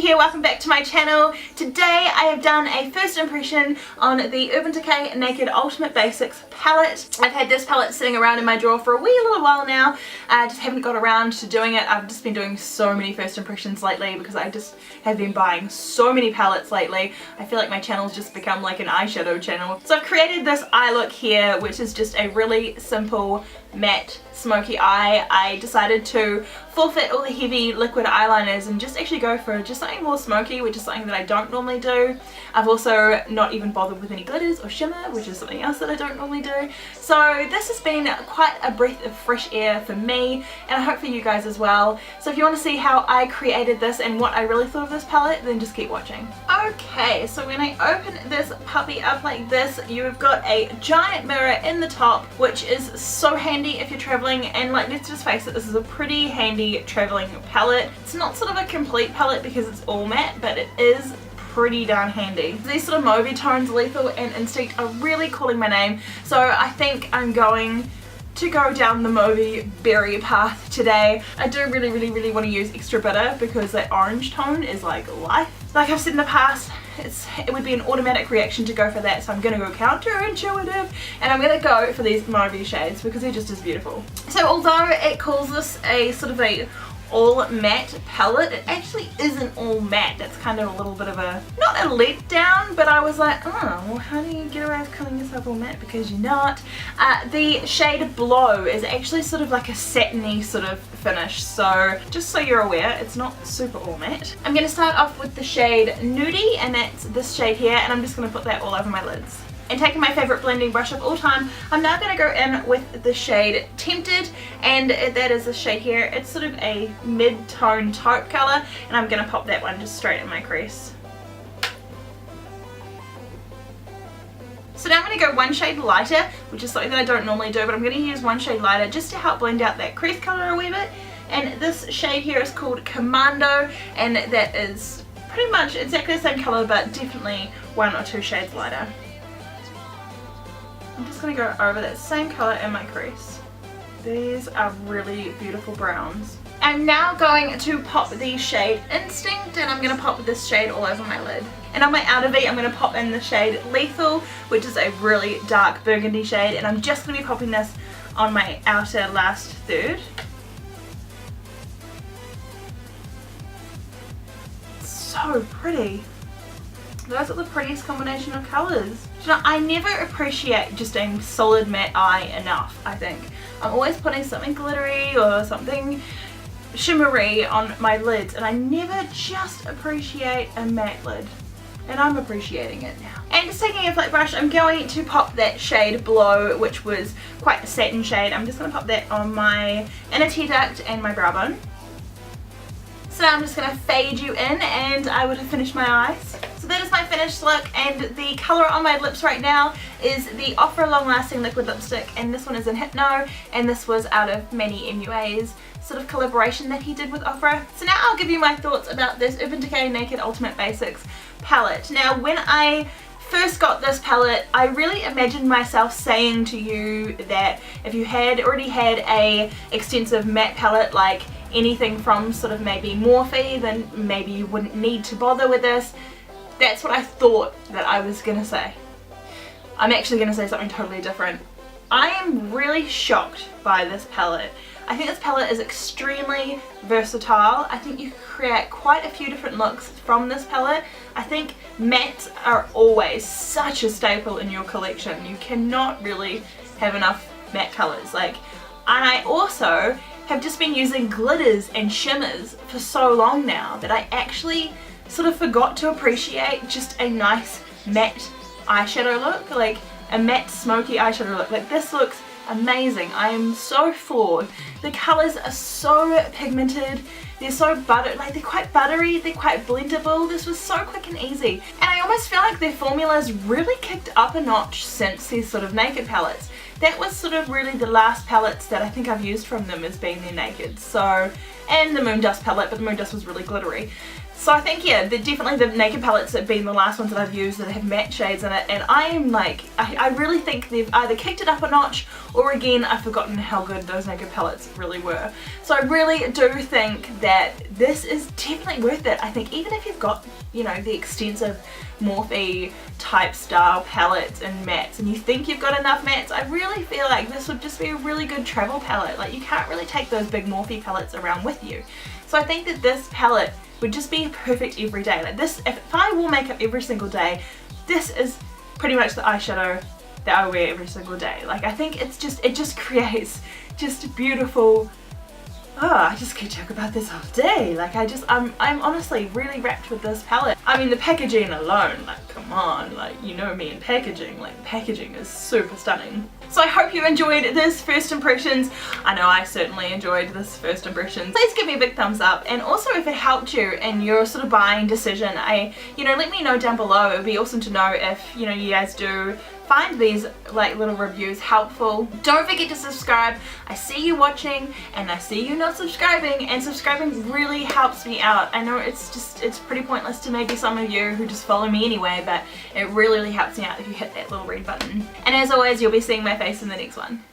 here, welcome back to my channel. Today I have done a first impression on the Urban Decay Naked Ultimate Basics palette. I've had this palette sitting around in my drawer for a little while now. I just haven't got around to doing it. I've just been doing so many first impressions lately because I just have been buying so many palettes lately. I feel like my channel's just become like an eyeshadow channel. So I've created this eye look here, which is just a really simple matte smoky eye. I decided to forfeit all the heavy liquid eyeliners and just actually go for just something more smoky, which is something that I don't normally do. I've also not even bothered with any glitters or shimmer, which is something else that I don't normally do. So this has been quite a breath of fresh air for me, and I hope for you guys as well. So if you want to see how I created this and what I really thought of this palette, then just keep watching. Okay, so when I open this puppy up like this, you've got a giant mirror in the top, which is so handy if you're traveling, and like, let's just face it, this is a pretty handy traveling palette. It's not sort of a complete palette because it's all matte, but it is pretty darn handy. These sort of mauvey tones, Lethal and Instinct, are really calling my name, so I think I'm going to go down the mauvey berry path today. I do really want to use extra bitter because that orange tone is like life. Like I've said in the past, it would be an automatic reaction to go for that, so I'm going to go counterintuitive and I'm going to go for these mauvey shades because they're just as beautiful. So although it calls this a sort of a all matte palette, it actually isn't all matte. That's kind of a little bit of a, not a letdown, but I was like, oh, well, how do you get away with calling yourself all matte because you're not. The shade Blow is actually sort of like a satiny sort of finish, so just so you're aware, it's not super all matte. I'm going to start off with the shade Nudie, and that's this shade here, and I'm just going to put that all over my lids. And taking my favourite blending brush of all time, I'm now going to go in with the shade Tempted, and that is the shade here. It's sort of a mid-tone taupe colour, and I'm going to pop that one just straight in my crease. So now I'm going to go one shade lighter, which is something that I don't normally do, but I'm going to use one shade lighter just to help blend out that crease colour a wee bit. And this shade here is called Commando, and that is pretty much exactly the same colour, but definitely 1 or 2 shades lighter. I'm just going to go over that same colour in my crease. These are really beautiful browns. I'm now going to pop the shade Instinct, and I'm going to pop this shade all over my lid. And on my outer V, I'm going to pop in the shade Lethal, which is a really dark burgundy shade, and I'm just going to be popping this on my outer last third. So pretty. Those are the prettiest combination of colours. You know, I never appreciate just a solid matte eye enough, I think. I'm always putting something glittery or something shimmery on my lids, and I never just appreciate a matte lid. And I'm appreciating it now. And just taking a flat brush, I'm going to pop that shade Blow, which was quite a satin shade. I'm just going to pop that on my inner tear duct and my brow bone. So now I'm just going to fade you in, and I would have finished my eyes. So that is my finished look, and the colour on my lips right now is the Ofra Long Lasting Liquid Lipstick, and this one is in Hypno, and this was out of Manny MUA's sort of collaboration that he did with Ofra. So now I'll give you my thoughts about this Urban Decay Naked Ultimate Basics palette. Now when I first got this palette, I really imagined myself saying to you that if you had already had a extensive matte palette, like anything from sort of maybe Morphe, then maybe you wouldn't need to bother with this. That's what I thought that I was going to say. I'm actually going to say something totally different. I am really shocked by this palette. I think this palette is extremely versatile. I think you can create quite a few different looks from this palette. I think mattes are always such a staple in your collection. You cannot really have enough matte colours. And I also have just been using glitters and shimmers for so long now that I actually sort of forgot to appreciate just a nice matte eyeshadow look, like a matte smoky eyeshadow look. Like, this looks amazing. I am so floored. The colours are so pigmented, they're so they're quite buttery, they're quite blendable. This was so quick and easy, and I almost feel like their formula's really kicked up a notch since these sort of naked palettes. That was sort of really the last palettes that I think I've used from them as being their naked. So, and the Moon Dust palette, but the Moon Dust was really glittery. So I think, yeah, definitely the Naked palettes have been the last ones that I've used that have matte shades in it, and I am like, I really think they've either kicked it up a notch, or again, I've forgotten how good those Naked palettes really were. So I really do think that this is definitely worth it. I think even if you've got, you know, the extensive Morphe type style palettes and mattes, and you think you've got enough mattes, I really feel like this would just be a really good travel palette. Like, you can't really take those big Morphe palettes around with you. So I think that this palette would just be perfect every day. Like this, if I wore makeup every single day, this is pretty much the eyeshadow that I wear every single day. Like, I think it just creates just beautiful. Oh, I just could talk about this all day. Like, I'm honestly really wrapped with this palette. I mean, the packaging alone, like, come on, like, you know me and packaging, like, packaging is super stunning. So I hope you enjoyed this first impressions. I know I certainly enjoyed this first impressions. Please give me a big thumbs up, and also if it helped you in your sort of buying decision, you know, let me know down below. It would be awesome to know if, you know, you guys do find these like little reviews helpful. Don't forget to subscribe. I see you watching and I see you not subscribing, and subscribing really helps me out. I know it's pretty pointless to maybe some of you who just follow me anyway, but it really helps me out if you hit that little red button. And as always, you'll be seeing my face in the next one.